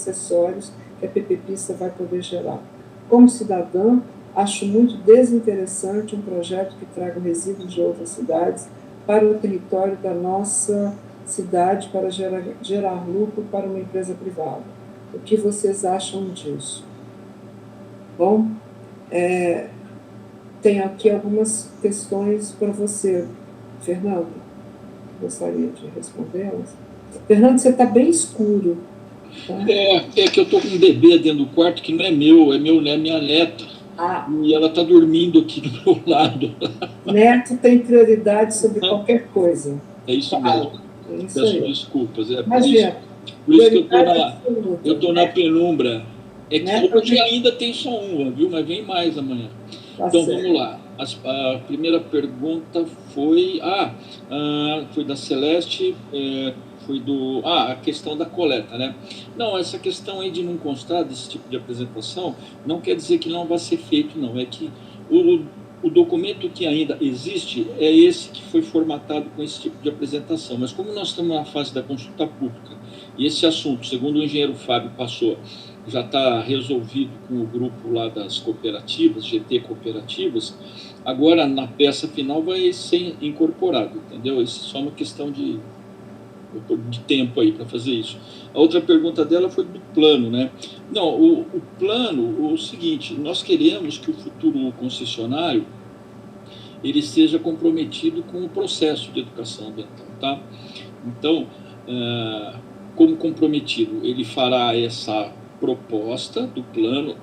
acessórios que a PP-Pista vai poder gerar. Como cidadã, acho muito desinteressante um projeto que traga resíduos de outras cidades para o território da nossa cidade para gerar lucro para uma empresa privada. O que vocês acham disso? Bom, tem aqui algumas questões para você, Fernando. Gostaria de respondê-las? Fernando, você está bem escuro. Tá? É que eu estou com um bebê dentro do quarto que não é meu, é minha neta. E ela está dormindo aqui do meu lado. Neto tem prioridade sobre qualquer coisa. É isso mesmo. Isso Peço aí. desculpas. Imagina, por isso que eu estou na penumbra. É que hoje ainda tem só uma, viu? Mas vem mais amanhã. Então, vamos lá. A primeira pergunta foi... foi da Celeste, foi a questão da coleta, né? Não, essa questão aí de não constar desse tipo de apresentação não quer dizer que não vai ser feito, não. É que o documento que ainda existe é esse que foi formatado com esse tipo de apresentação. Mas como nós estamos na fase da consulta pública, e esse assunto, segundo o engenheiro Fábio passou, já está resolvido com o grupo lá das cooperativas, GT Cooperativas, agora na peça final vai ser incorporado, entendeu? Isso é só uma questão de tempo aí para fazer isso. A outra pergunta dela foi do plano, né? Não, o plano, o seguinte, nós queremos que o futuro concessionário ele seja comprometido com o processo de educação ambiental, tá? Então, como comprometido, ele fará essa proposta do plano,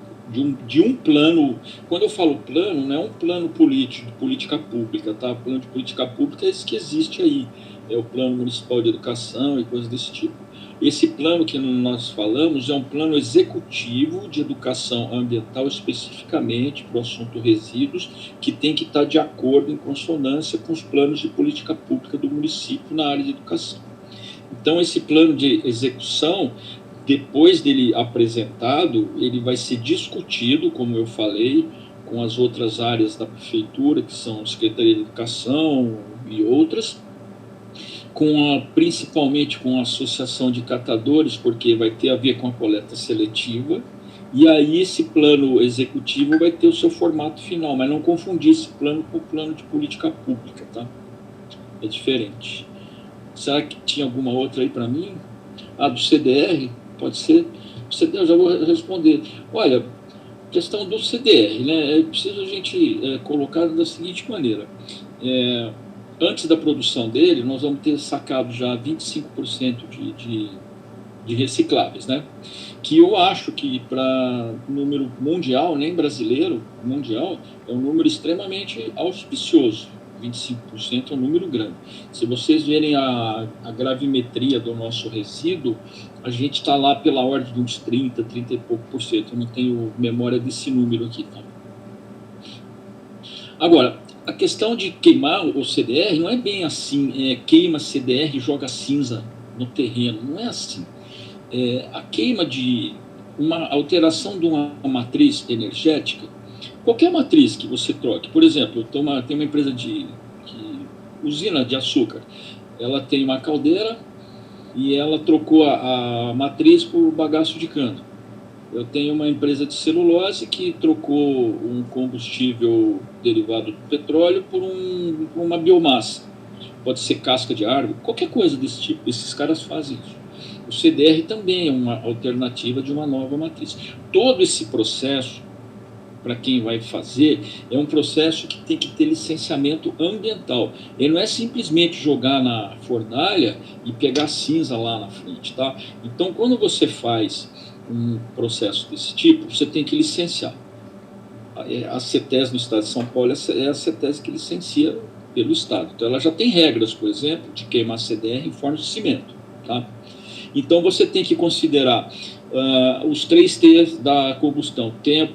de um plano. Quando eu falo plano, não é um plano político, de política pública, tá? O plano de política pública é esse que existe aí, é o Plano Municipal de Educação e coisas desse tipo. Esse plano que nós falamos é um plano executivo de educação ambiental, especificamente para o assunto resíduos, que tem que estar de acordo, em consonância com os planos de política pública do município na área de educação. Então, esse plano de execução, depois dele apresentado, ele vai ser discutido, como eu falei, com as outras áreas da prefeitura, que são Secretaria de Educação e outras, principalmente com a associação de catadores, porque vai ter a ver com a coleta seletiva, e aí esse plano executivo vai ter o seu formato final, mas não confundir esse plano com o plano de política pública, tá? É diferente. Será que tinha alguma outra aí para mim? Do CDR? Pode ser? O CDR eu já vou responder. Olha, questão do CDR, né? É preciso a gente colocar da seguinte maneira. Antes da produção dele, nós vamos ter sacado já 25% de recicláveis, né? Que eu acho que para número mundial, nem brasileiro, mundial, é um número extremamente auspicioso. 25% é um número grande. Se vocês verem a gravimetria do nosso resíduo, a gente está lá pela ordem de uns 30 e pouco por cento. Eu não tenho memória desse número aqui, tá? Agora, a questão de queimar o CDR não é bem assim, queima CDR e joga cinza no terreno, não é assim. A queima de uma alteração de uma matriz energética, qualquer matriz que você troque, por exemplo, tem uma empresa de usina de açúcar, ela tem uma caldeira e ela trocou a matriz por bagaço de cana. Eu tenho uma empresa de celulose que trocou um combustível derivado do petróleo por uma biomassa. Pode ser casca de árvore, qualquer coisa desse tipo. Esses caras fazem isso. O CDR também é uma alternativa de uma nova matriz. Todo esse processo, para quem vai fazer, é um processo que tem que ter licenciamento ambiental. Ele não é simplesmente jogar na fornalha e pegar cinza lá na frente, tá? Então, quando você faz um processo desse tipo, você tem que licenciar. A CETES no estado de São Paulo é a CETES que licencia pelo estado. Então, ela já tem regras, por exemplo, de queimar CDR em forno de cimento, tá? Então, você tem que considerar os 3 T's da combustão: tempo,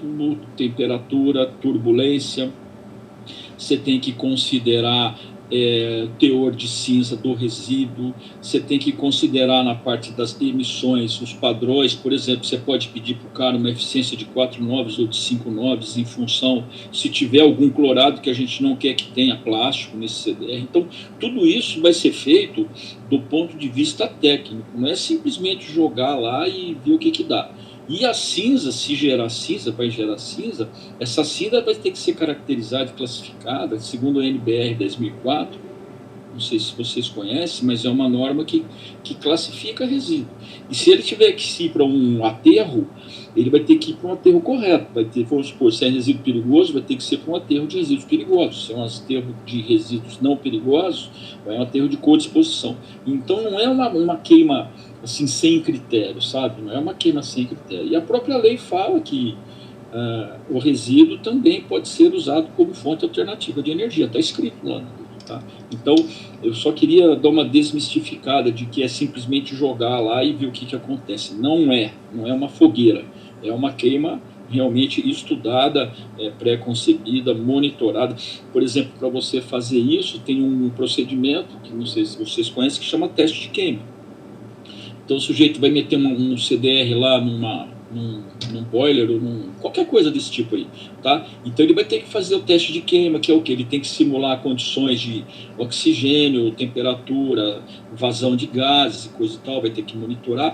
temperatura, turbulência. Você tem que considerar teor de cinza do resíduo, você tem que considerar na parte das emissões os padrões. Por exemplo, você pode pedir para o cara uma eficiência de 4 noves ou de 5 noves em função se tiver algum clorado, que a gente não quer que tenha plástico nesse CDR. Então, tudo isso vai ser feito do ponto de vista técnico, não é simplesmente jogar lá e ver o que dá. E a cinza, se gerar cinza, vai gerar cinza, essa cinza vai ter que ser caracterizada e classificada, segundo a NBR 10.004, não sei se vocês conhecem, mas é uma norma que classifica resíduo. E se ele tiver que ir para um aterro, ele vai ter que ir para um aterro correto. Vai ter, vamos supor, se é resíduo perigoso, vai ter que ser para um aterro de resíduos perigosos. Se é um aterro de resíduos não perigosos, vai um aterro de codisposição. Então não é uma queima assim, sem critério, sabe? Não é uma queima sem critério. E a própria lei fala que o resíduo também pode ser usado como fonte alternativa de energia. Está escrito lá. Tá? Então, eu só queria dar uma desmistificada de que é simplesmente jogar lá e ver o que acontece. Não é uma fogueira. É uma queima realmente estudada, pré-concebida, monitorada. Por exemplo, para você fazer isso, tem um procedimento, que não sei se vocês conhecem, que chama teste de queima. Então, o sujeito vai meter um CDR lá num boiler ou qualquer coisa desse tipo aí, tá? Então ele vai ter que fazer o teste de queima, que é o quê? Ele tem que simular condições de oxigênio, temperatura, vazão de gases e coisa e tal, vai ter que monitorar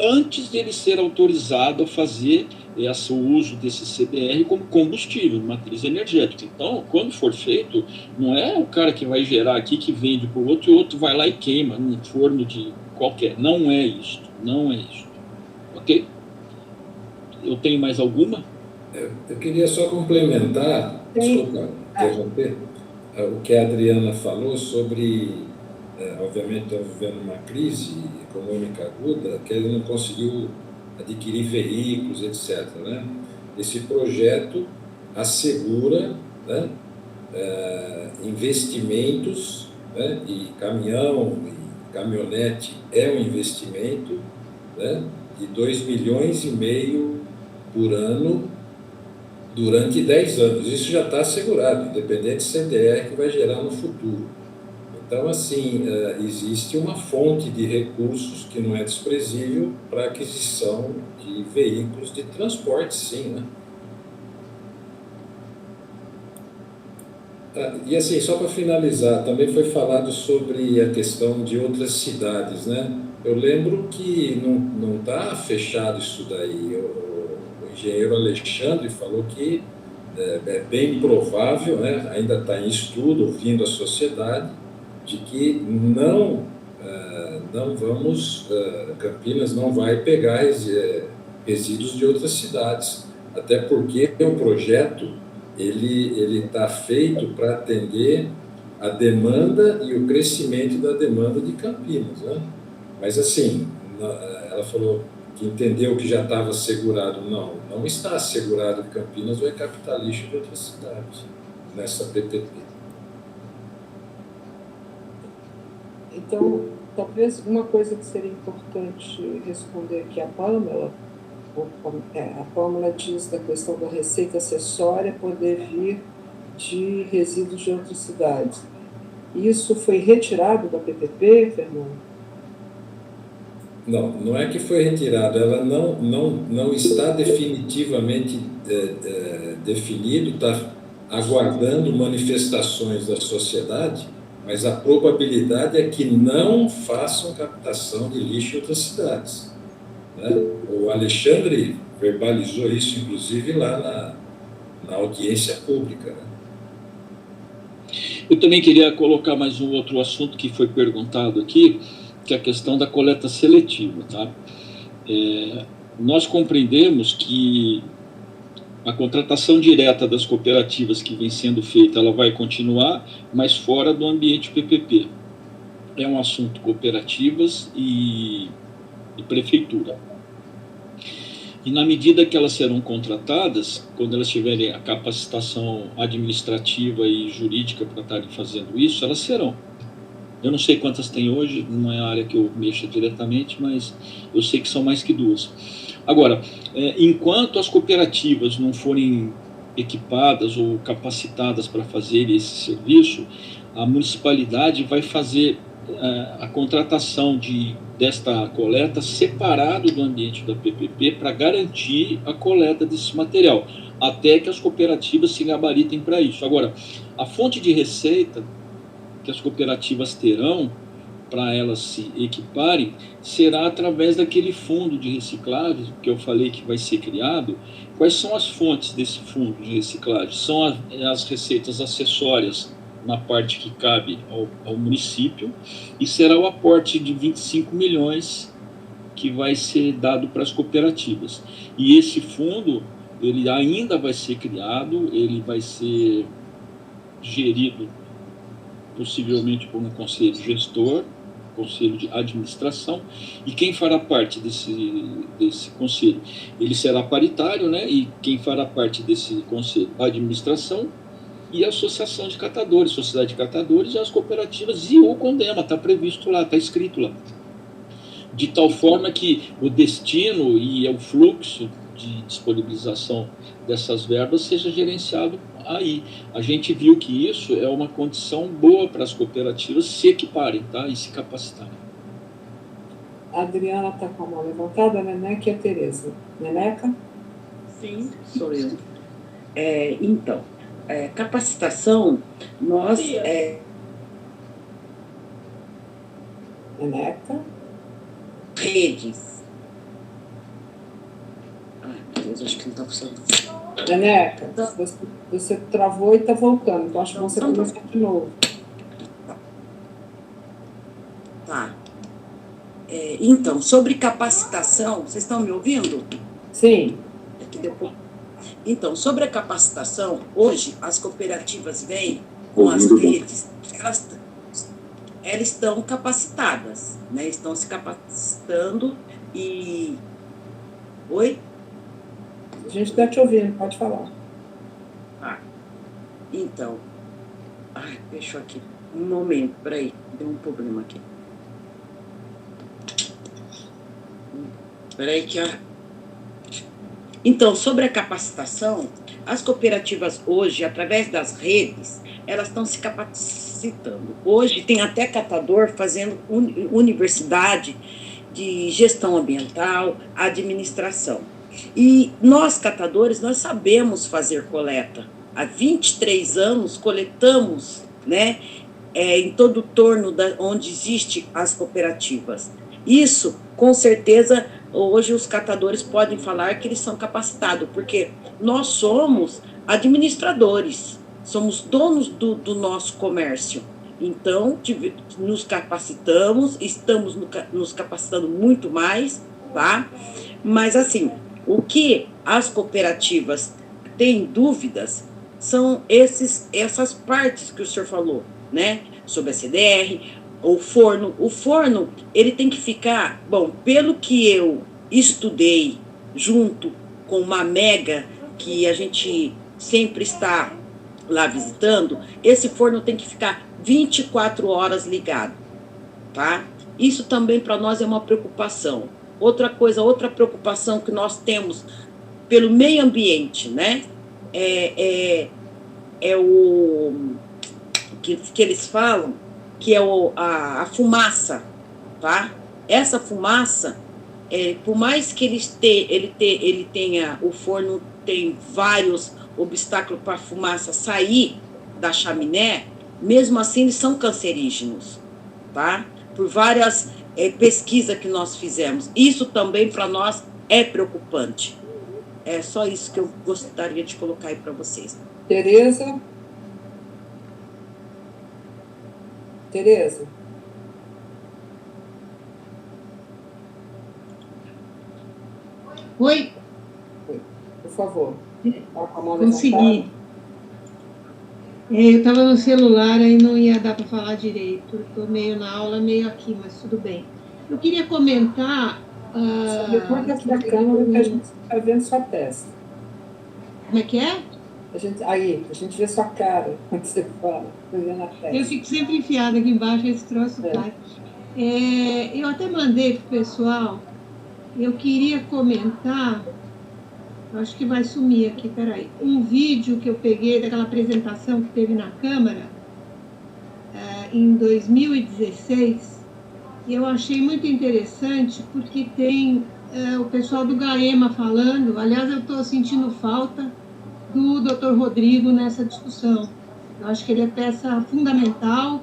antes dele ser autorizado a fazer o uso desse CDR como combustível, matriz energética. Então, quando for feito, não é o cara que vai gerar aqui que vende para o outro e o outro vai lá e queima num forno de qualquer. Não é isso, ok? Eu tenho mais alguma? Eu queria só complementar, desculpa interromper, o que a Adriana falou sobre, obviamente, estamos vivendo uma crise econômica aguda, que ele não conseguiu adquirir veículos, etc. Né? Esse projeto assegura, né, investimentos, né, e caminhão e caminhonete é um investimento, né, de 2,5 milhões por ano durante 10 anos. Isso já está assegurado, independente do CDR que vai gerar no futuro. Então, assim, existe uma fonte de recursos que não é desprezível para aquisição de veículos de transporte, sim, né? E assim, só para finalizar, também foi falado sobre a questão de outras cidades, né? Eu lembro que não está fechado isso daí. O engenheiro Alexandre falou que é bem provável, né? Ainda está em estudo, ouvindo a sociedade, de que não vamos, Campinas não vai pegar resíduos de outras cidades, até porque o projeto ele está feito para atender a demanda e o crescimento da demanda de Campinas, né? Mas assim, ela falou que entendeu que já estava assegurado. Não está assegurado que Campinas vai captar lixo de outras cidades nessa PPP. Então, talvez uma coisa que seria importante responder aqui a Pâmela diz da questão da receita acessória poder vir de resíduos de outras cidades. Isso foi retirado da PPP, Fernando? Não é que foi retirado, ela não está definitivamente definido, está aguardando manifestações da sociedade, mas a probabilidade é que não façam captação de lixo em outras cidades, né? O Alexandre verbalizou isso, inclusive, lá na audiência pública, né? Eu também queria colocar mais um outro assunto que foi perguntado aqui, que é a questão da coleta seletiva, tá? Nós compreendemos que a contratação direta das cooperativas que vem sendo feita, ela vai continuar, mas fora do ambiente PPP. É um assunto cooperativas e prefeitura. E na medida que elas serão contratadas, quando elas tiverem a capacitação administrativa e jurídica para estarem fazendo isso, elas serão. Eu não sei quantas tem hoje, não é a área que eu mexo diretamente, mas eu sei que são mais que 2. Agora, enquanto as cooperativas não forem equipadas ou capacitadas para fazer esse serviço, a municipalidade vai fazer a contratação desta coleta separado do ambiente da PPP para garantir a coleta desse material, até que as cooperativas se gabaritem para isso. Agora, a fonte de receita que as cooperativas terão para elas se equiparem será através daquele fundo de reciclagem que eu falei que vai ser criado. Quais são as fontes desse fundo de reciclagem? São as receitas acessórias na parte que cabe ao município, e será o aporte de 25 milhões que vai ser dado para as cooperativas. E esse fundo, ele ainda vai ser criado, ele vai ser gerido possivelmente por um conselho gestor, conselho de administração, e quem fará parte desse conselho? Ele será paritário, né? E quem fará parte desse conselho? A administração e a associação de catadores, sociedade de catadores e as cooperativas, e o CONDEMA, está previsto lá, está escrito lá. De tal forma que o destino e o fluxo de disponibilização dessas verbas seja gerenciado aí. A gente viu que isso é uma condição boa para as cooperativas se equiparem, tá? E se capacitarem. A Adriana está com a mão levantada, a Neneca e a Tereza. Neneca? Sim, sou eu. Então, capacitação, nós... Neneca? Redes. Ai, meu Deus, acho que não está funcionando. Neneca, você travou e está voltando, então acho que você começar de novo. Tá. Então, sobre capacitação, vocês estão me ouvindo? Sim. Então, sobre a capacitação, hoje as cooperativas vêm com as redes, elas estão capacitadas, né? Estão se capacitando e... Oi? A gente está te ouvindo, pode falar. Então, fechou aqui. Um momento, peraí, deu um problema aqui. Peraí que... Então, sobre a capacitação, as cooperativas hoje, através das redes, elas estão se capacitando. Hoje tem até catador fazendo universidade de gestão ambiental, administração. E nós, catadores, nós sabemos fazer coleta. Há 23 anos coletamos, né, em todo o torno onde existem as cooperativas. Isso, com certeza, hoje os catadores podem falar que eles são capacitados, porque nós somos administradores, somos donos do nosso comércio. Então, nos capacitamos, estamos nos capacitando muito mais, tá? Mas, assim, o que as cooperativas têm dúvidas são essas partes que o senhor falou, né? Sobre a CDR, o forno. O forno, ele tem que ficar... Bom, pelo que eu estudei junto com uma mega que a gente sempre está lá visitando, esse forno tem que ficar 24 horas ligado, tá? Isso também para nós é uma preocupação. Outra coisa, outra preocupação que nós temos pelo meio ambiente, né? O que eles falam, que é a fumaça, tá? Essa fumaça, por mais que ele tenha, o forno tem vários obstáculos para a fumaça sair da chaminé, mesmo assim eles são cancerígenos, tá? Por várias pesquisas que nós fizemos. Isso também para nós é preocupante. É só isso que eu gostaria de colocar aí para vocês. Tereza? Tereza? Oi? Por favor. Consegui. Eu estava no celular, aí não ia dar para falar direito. Estou meio na aula, meio aqui, mas tudo bem. Eu queria comentar... Depois da câmera que a gente está vendo sua testa. Como é que é? A gente vê sua cara quando você fala, vendo a testa. Eu fico sempre enfiada aqui embaixo, esse troço cai. Eu até mandei para o pessoal, eu queria comentar, acho que vai sumir aqui, peraí, um vídeo que eu peguei daquela apresentação que teve na Câmara, em 2016 e eu achei muito interessante porque tem o pessoal do GAEMA falando. Aliás, eu estou sentindo falta do Dr. Rodrigo nessa discussão. Eu acho que ele é peça fundamental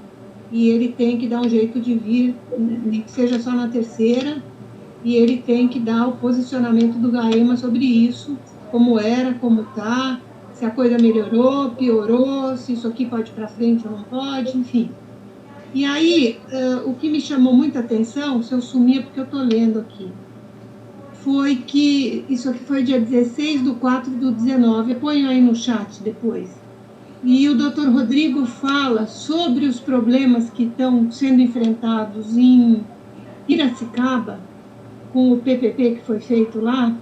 e ele tem que dar um jeito de vir, nem que seja só na terceira, e ele tem que dar o posicionamento do GAEMA sobre isso, como era, como está, se a coisa melhorou, piorou, se isso aqui pode ir para frente ou não pode, enfim. E aí, o que me chamou muita atenção, se eu sumia porque eu estou lendo aqui, foi que, isso aqui foi dia 16/4/19, eu ponho aí no chat depois, e o Dr. Rodrigo fala sobre os problemas que estão sendo enfrentados em Piracicaba, com o PPP que foi feito lá,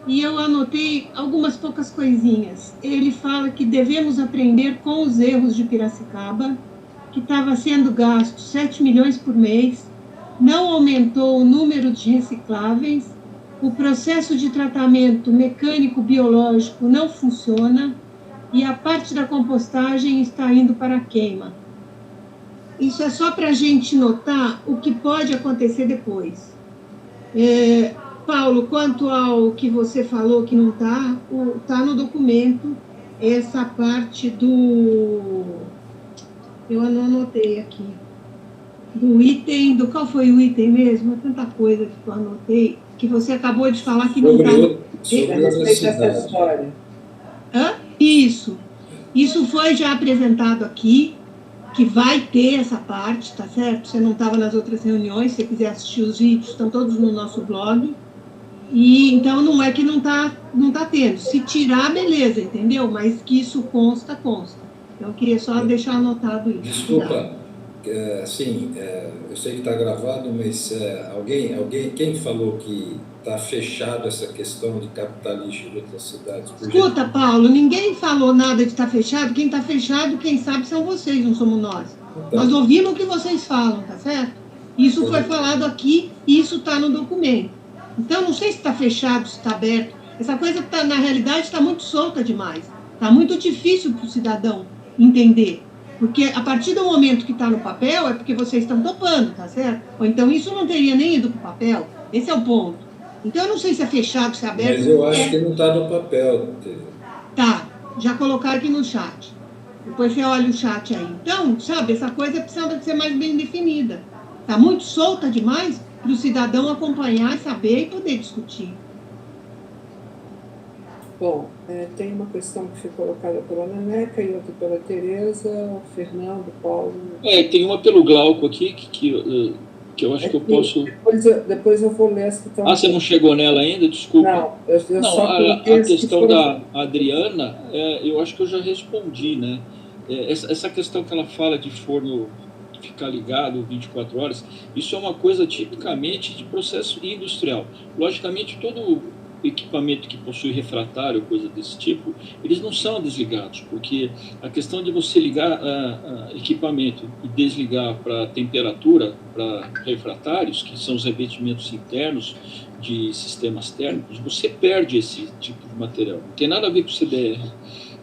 e eu anotei algumas poucas coisinhas. Ele fala que devemos aprender com os erros de Piracicaba, que estava sendo gasto 7 milhões por mês, não aumentou o número de recicláveis, o processo de tratamento mecânico-biológico não funciona e a parte da compostagem está indo para a queima. Isso é só para a gente notar o que pode acontecer depois. Paulo, quanto ao que você falou que não está, está no documento essa parte do... Eu não anotei aqui. Do item, qual foi o item mesmo? Tanta coisa que eu anotei, que você acabou de falar que não está. Sobre a respeito dessa história. Isso. Isso foi já apresentado aqui, que vai ter essa parte, tá certo? Você não estava nas outras reuniões, se você quiser assistir os vídeos, estão todos no nosso blog. E então não é que não tá tendo. Se tirar, beleza, entendeu? Mas que isso consta. Então eu queria só deixar anotado isso. Desculpa, assim, eu sei que está gravado, mas quem falou que está fechado essa questão de captar lixo de outras cidades? Escuta, Paulo, ninguém falou nada de estar fechado. Quem está fechado, quem sabe, são vocês, não somos nós. Tá. Nós ouvimos o que vocês falam, tá certo? Isso foi falado aqui e isso está no documento. Então, não sei se está fechado, se está aberto. Essa coisa, na realidade, está muito solta demais. Está muito difícil para o cidadão entender. Porque a partir do momento que está no papel, é porque vocês estão topando, tá certo? Ou então isso não teria nem ido para o papel. Esse é o ponto. Então, eu não sei se é fechado, se é aberto. Mas eu acho que não está no papel. Tá, já colocaram aqui no chat. Depois você olha o chat aí. Então, sabe, essa coisa precisa ser mais bem definida. Está muito solta demais para o cidadão acompanhar, saber e poder discutir. Bom, tem uma questão que foi colocada pela Neneca e outra pela Tereza, o Fernando, o Paulo... Tem uma pelo Glauco aqui, que eu acho que eu posso... Depois eu vou ler as que estão... você não chegou nela ainda? Desculpa. Não, eu não, só a questão da Adriana, eu acho que eu já respondi, né? Essa questão que ela fala de forno ficar ligado 24 horas, isso é uma coisa tipicamente de processo industrial. Logicamente, todo equipamento que possui refratário, coisa desse tipo, eles não são desligados, porque a questão de você ligar equipamento e desligar para temperatura, para refratários, que são os revestimentos internos de sistemas térmicos, você perde esse tipo de material. Não tem nada a ver com CDR.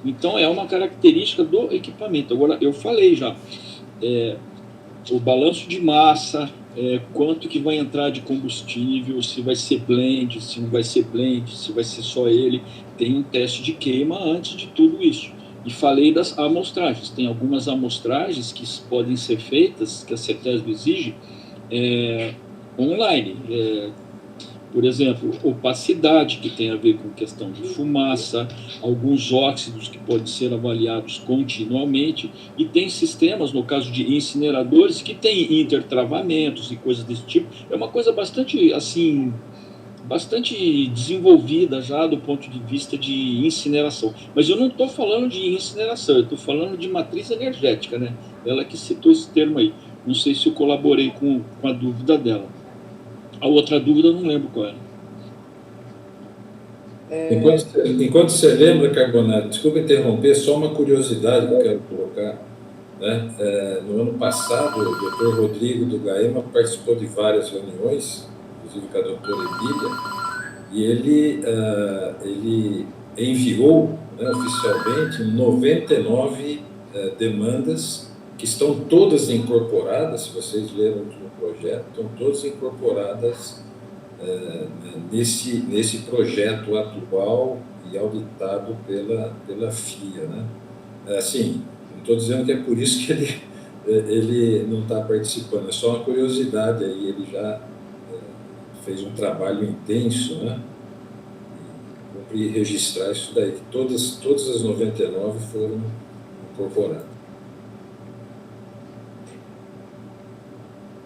Então, é uma característica do equipamento. Agora, eu falei já, o balanço de massa, quanto que vai entrar de combustível, se vai ser blend, se não vai ser blend, se vai ser só ele, tem um teste de queima antes de tudo isso. E falei das amostragens, tem algumas amostragens que podem ser feitas, que a CETESB exige, online. Por exemplo, opacidade, que tem a ver com questão de fumaça, alguns óxidos que podem ser avaliados continuamente, e tem sistemas, no caso de incineradores, que tem intertravamentos e coisas desse tipo. É uma coisa bastante, assim, bastante desenvolvida já do ponto de vista de incineração. Mas eu não estou falando de incineração, eu estou falando de matriz energética, né? Ela que citou esse termo aí. Não sei se eu colaborei com a dúvida dela. A outra dúvida eu não lembro qual era. Enquanto você lembra, Carbonato, desculpa interromper, só uma curiosidade que eu quero colocar. Né? No ano passado, o Dr. Rodrigo do GAEMA participou de várias reuniões, inclusive com a doutora Emília, e ele enviou, né, oficialmente 99 demandas que estão todas incorporadas, se vocês leram o último projeto, estão todas incorporadas nesse projeto atual e auditado pela FIA, né? Assim, não estou dizendo que é por isso que ele não está participando, é só uma curiosidade aí, ele já fez um trabalho intenso, né? E registrar isso daí, que todas as 99 foram incorporadas.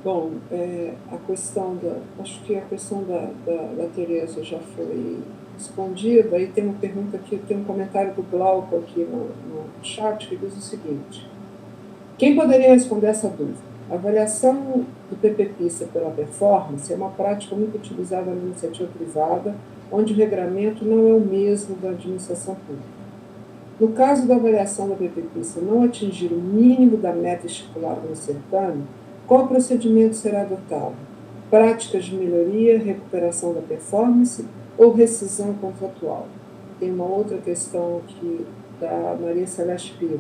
Bom, acho que a questão da Tereza já foi respondida. Aí tem uma pergunta aqui, tem um comentário do Glauco aqui no chat que diz o seguinte: quem poderia responder essa dúvida? A avaliação do PPPista pela performance é uma prática muito utilizada na iniciativa privada, onde o regramento não é o mesmo da administração pública. No caso da avaliação da PPPista não atingir o mínimo da meta estipulada no certame, qual procedimento será adotado? Práticas de melhoria, recuperação da performance ou rescisão contratual? Tem uma outra questão aqui da Maria Celeste Piva.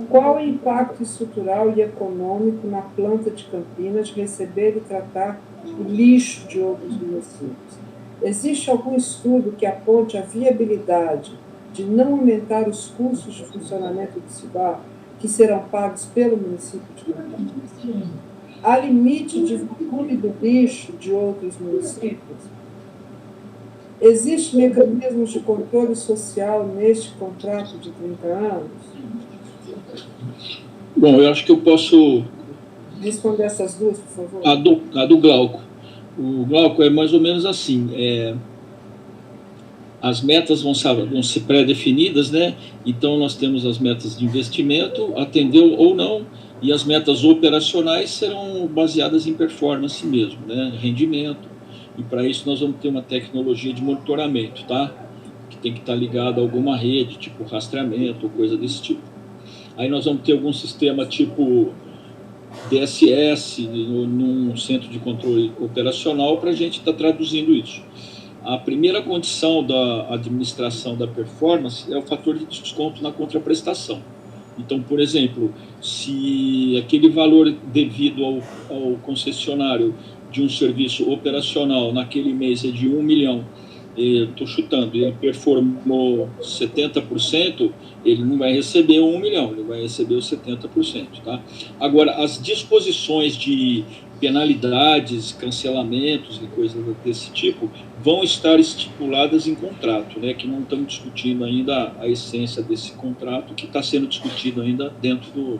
Qual o impacto estrutural e econômico na planta de Campinas de receber e tratar o lixo de outros municípios? Existe algum estudo que aponte a viabilidade de não aumentar os custos de funcionamento do CIBAR que serão pagos pelo município de Campinas? Há limite de volume do lixo de outros municípios? Existem mecanismos de controle social neste contrato de 30 anos? Bom, eu acho que eu posso responder essas duas, por favor. A do Glauco. O Glauco é mais ou menos assim, as metas vão ser pré-definidas, né? Então, nós temos as metas de investimento, atendeu ou não, e as metas operacionais serão baseadas em performance mesmo, né? Rendimento, e para isso nós vamos ter uma tecnologia de monitoramento, tá? Que tem que estar ligada a alguma rede, tipo rastreamento, ou coisa desse tipo. Aí nós vamos ter algum sistema tipo DSS, num centro de controle operacional, para a gente estar traduzindo isso. A primeira condição da administração da performance é o fator de desconto na contraprestação. Então, por exemplo, se aquele valor devido ao concessionário de um serviço operacional naquele mês é de 1 milhão, estou chutando, ele performou 70%, ele não vai receber 1 milhão, ele vai receber os 70%. Tá? Agora, as disposições de penalidades, cancelamentos e coisas desse tipo vão estar estipuladas em contrato, né, que não estamos discutindo ainda a essência desse contrato, que está sendo discutido ainda dentro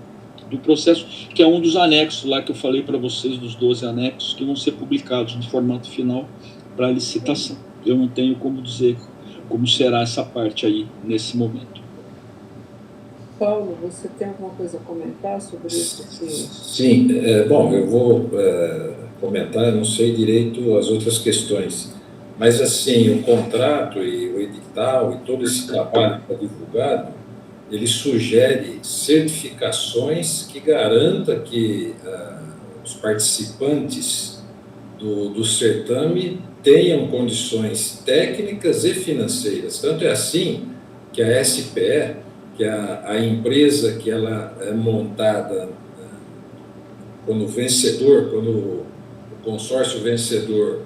do processo, que é um dos anexos lá que eu falei para vocês, dos 12 anexos, que vão ser publicados no formato final para licitação. Eu não tenho como dizer como será essa parte aí nesse momento. Paulo, você tem alguma coisa a comentar sobre isso? Sim, bom, eu vou comentar, eu não sei direito as outras questões, mas assim, o contrato e o edital e todo esse trabalho que está divulgado, ele sugere certificações que garanta que os participantes do certame tenham condições técnicas e financeiras. Tanto é assim que a SPE, que é a empresa que ela é montada quando o consórcio vencedor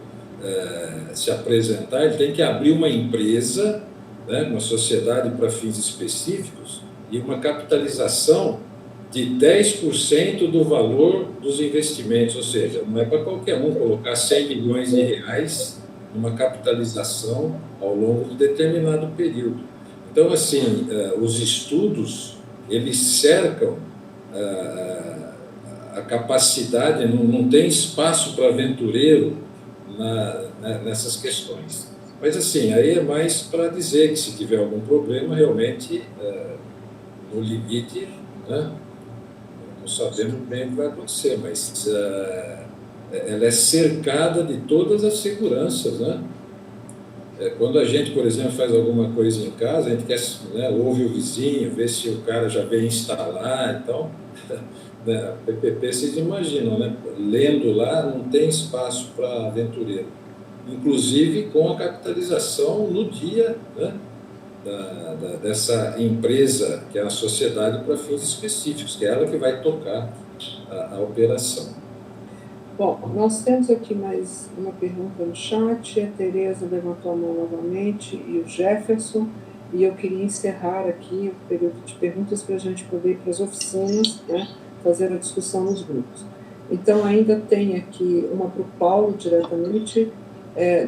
se apresentar, ele tem que abrir uma empresa, né, uma sociedade para fins específicos, e uma capitalização de 10% do valor dos investimentos, ou seja, não é para qualquer um colocar 100 milhões de reais numa capitalização ao longo de determinado período. Então, assim, os estudos, eles cercam a capacidade, não tem espaço para aventureiro nessas questões. Mas, assim, aí é mais para dizer que se tiver algum problema, realmente, no limite, né, não sabemos bem o que vai acontecer, mas ela é cercada de todas as seguranças, né? Quando a gente, por exemplo, faz alguma coisa em casa, a gente quer, né, ouve o vizinho, vê se o cara já veio instalar, então, né, a PPP, vocês imaginam, né? Lendo lá, não tem espaço para aventureiro. Inclusive com a capitalização no dia, né, dessa empresa, que é a sociedade, para fins específicos, que é ela que vai tocar a operação. Bom, nós temos aqui mais uma pergunta no chat, a Tereza levantou a mão novamente e o Jefferson, e eu queria encerrar aqui o período de perguntas para a gente poder ir para as oficinas, né, fazer a discussão nos grupos. Então, ainda tem aqui uma para o Paulo, diretamente,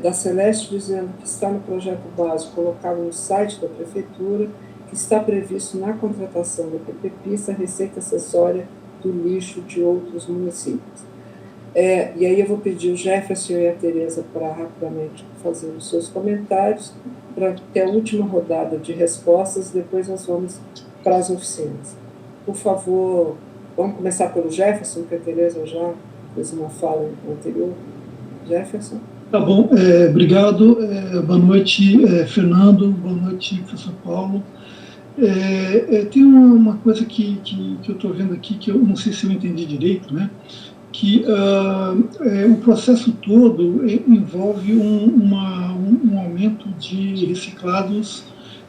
da Celeste, dizendo que está no projeto básico colocado no site da Prefeitura, que está previsto na contratação da PPPista a receita acessória do lixo de outros municípios. E aí eu vou pedir o Jefferson e a Tereza para rapidamente fazer os seus comentários, para ter a última rodada de respostas, depois nós vamos para as oficinas. Por favor, vamos começar pelo Jefferson, que a Tereza já fez uma fala anterior. Jefferson? Tá bom, obrigado. Boa noite, Fernando. Boa noite, professor Paulo. Tem uma coisa que eu estou vendo aqui, que eu não sei se eu entendi direito, né? Que o processo todo envolve um aumento de reciclados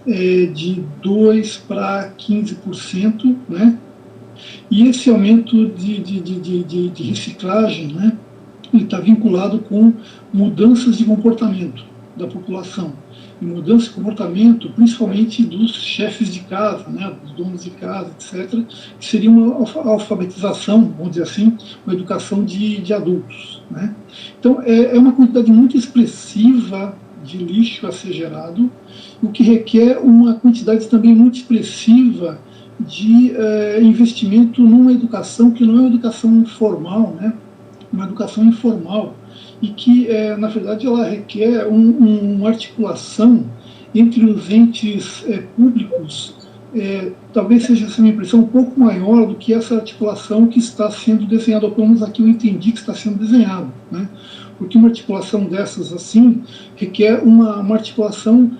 de 2% para 15%, né? E esse aumento de reciclagem, né, ele está vinculado com mudanças de comportamento da população. E mudança de comportamento, principalmente dos chefes de casa, né, dos donos de casa, etc., que seria uma alfabetização, vamos dizer assim, uma educação de adultos, né? Então, é uma quantidade muito expressiva de lixo a ser gerado, o que requer uma quantidade também muito expressiva de investimento numa educação que não é uma educação formal, né? Uma educação informal, e que, na verdade, ela requer uma articulação entre os entes públicos, talvez seja essa minha impressão um pouco maior do que essa articulação que está sendo desenhada, ou pelo menos aqui eu entendi que está sendo desenhado, né? Porque uma articulação dessas assim requer uma articulação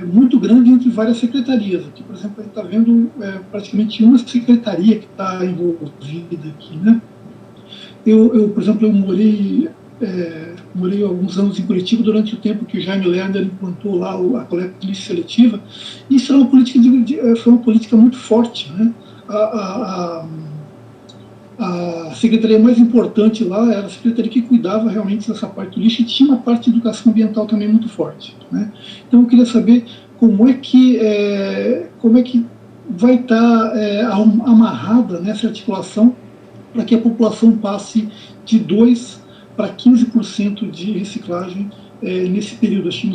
muito grande entre várias secretarias. Aqui, por exemplo, a gente está vendo praticamente uma secretaria que está envolvida aqui, né? Eu, por exemplo, morei alguns anos em Curitiba durante o tempo que o Jaime Lerner implantou lá a coleta de lixo seletiva. Isso era uma política foi uma política muito forte, né? A secretaria mais importante lá era a secretaria que cuidava realmente dessa parte do lixo e tinha uma parte de educação ambiental também muito forte, né? Então eu queria saber como é que vai estar amarrada nessa articulação para que a população passe de 2% para 15% de reciclagem nesse período, acho que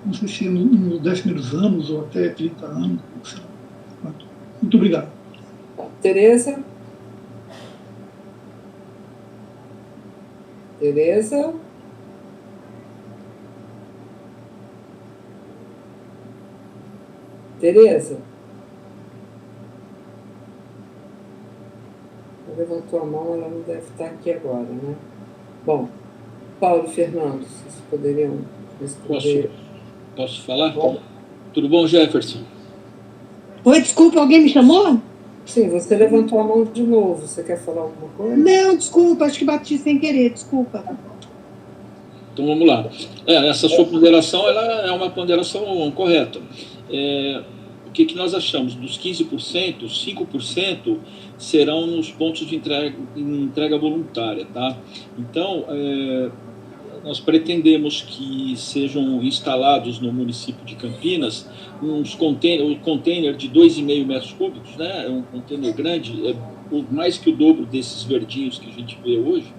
não sei se nos 10 primeiros anos ou até 30 anos. Muito obrigado. Tereza? Tereza? Tereza? Ela levantou a mão, ela não deve estar aqui agora, né? Bom, Paulo, Fernando, vocês poderiam responder? Posso falar? Bom. Tudo bom, Jefferson? Oi, desculpa, alguém me chamou? Sim, você levantou a mão de novo. Você quer falar alguma coisa? Não, desculpa, acho que bati sem querer, desculpa. Então vamos lá. Essa sua ponderação ela é uma ponderação correta. O que nós achamos? Dos 15%, 5% serão nos pontos de entrega voluntária, tá? Então, nós pretendemos que sejam instalados no município de Campinas um container de 2,5 metros cúbicos, né? É um container grande, mais que o dobro desses verdinhos que a gente vê hoje,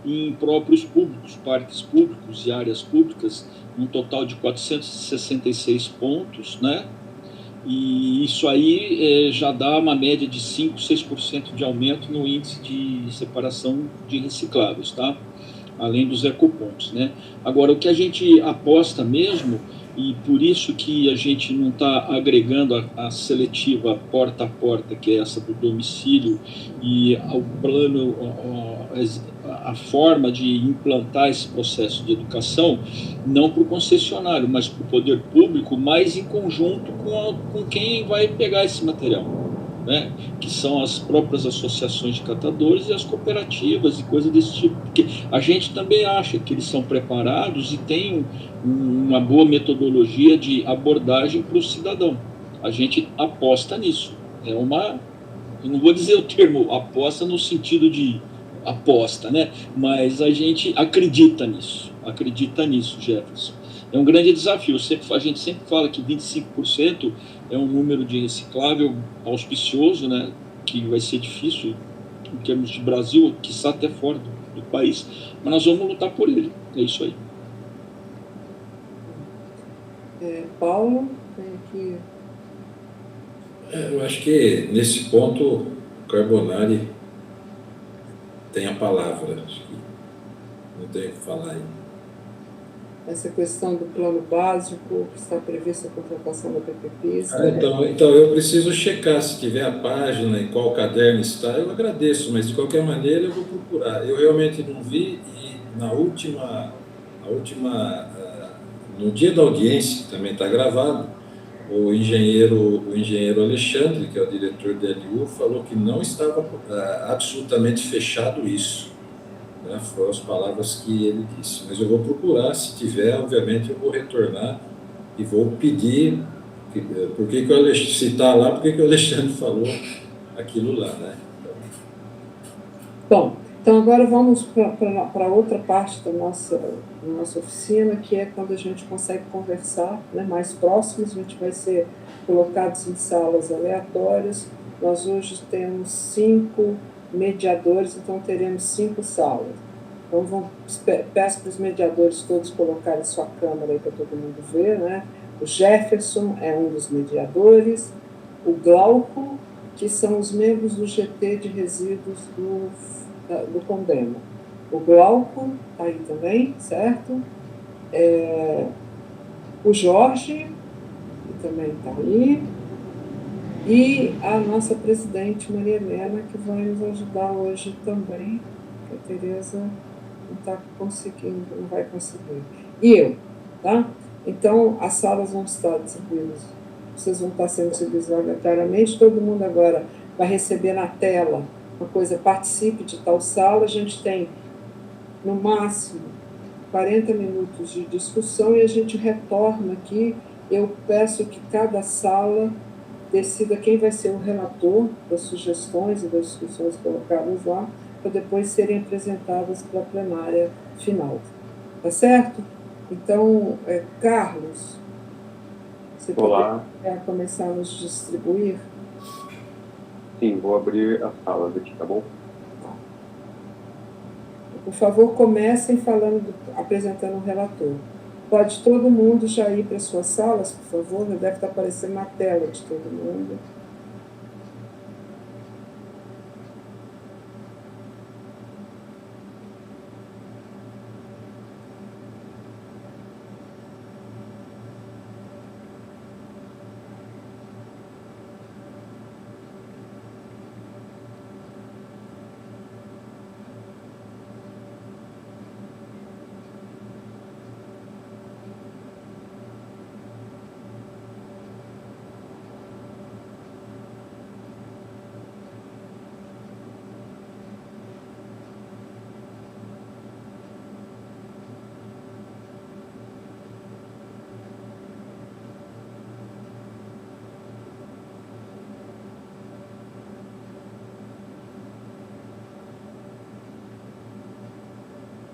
em próprios públicos, parques públicos e áreas públicas, um total de 466 pontos, né? E isso aí já dá uma média de 5%, 6% de aumento no índice de separação de recicláveis, tá? Além dos ecopontos, né? Agora, o que a gente aposta mesmo, e por isso que a gente não está agregando a seletiva porta a porta, que é essa do domicílio, e ao plano, a forma de implantar esse processo de educação, não para o concessionário, mas para o poder público, mas em conjunto com quem vai pegar esse material. né, que são as próprias associações de catadores e as cooperativas e coisas desse tipo, porque a gente também acha que eles são preparados e tem uma boa metodologia de abordagem para o cidadão. A gente aposta nisso. Eu não vou dizer o termo aposta no sentido de aposta, né? Mas a gente acredita nisso, Jefferson. É um grande desafio. A gente sempre fala que 25% é um número de reciclável auspicioso, né? Que vai ser difícil em termos de Brasil, quiçá até fora do país, mas nós vamos lutar por ele. É isso aí. Paulo, tem aqui. Eu acho que nesse ponto o Carbonari tem a palavra. Acho que não tem o que falar aí. Essa questão do plano básico, que está prevista a contratação da PPP. Então eu preciso checar se tiver a página, em qual caderno está, eu agradeço, mas de qualquer maneira eu vou procurar. Eu realmente não vi, e no dia da audiência, que também está gravado, o engenheiro Alexandre, que é o diretor da LU, falou que não estava absolutamente fechado isso. Né? Foram as palavras que ele disse. Mas eu vou procurar, se tiver, obviamente eu vou retornar e vou pedir se está lá, por que o Alexandre falou aquilo lá, né? Bom, então agora vamos para outra parte da nossa oficina, que é quando a gente consegue conversar, né, mais próximos. A gente vai ser colocados em salas aleatórias. Nós hoje temos 5 mediadores, então teremos 5 salas. Então peço para os mediadores todos colocarem sua câmera aí para todo mundo ver, né? O Jefferson é um dos mediadores, o Glauco, que são os membros do GT de resíduos do Condema. O Glauco está aí também, certo? O Jorge, que também está aí, e a nossa presidente Maria Helena, que vai nos ajudar hoje também, que a Tereza não está conseguindo, não vai conseguir. E eu, tá? Então, as salas vão estar distribuídas, vocês vão estar sendo distribuídos aleatoriamente, todo mundo agora vai receber na tela uma coisa, participe de tal sala. A gente tem, no máximo, 40 minutos de discussão e a gente retorna aqui. Eu peço que cada sala decida quem vai ser o relator das sugestões e das discussões colocadas lá, para depois serem apresentadas para a plenária final. Tá certo? Então, Carlos, você pode começar a nos distribuir? Sim, vou abrir as salas aqui, tá bom? Por favor, comecem apresentando o relator. Pode todo mundo já ir para suas salas, por favor? Deve estar aparecendo na tela de todo mundo.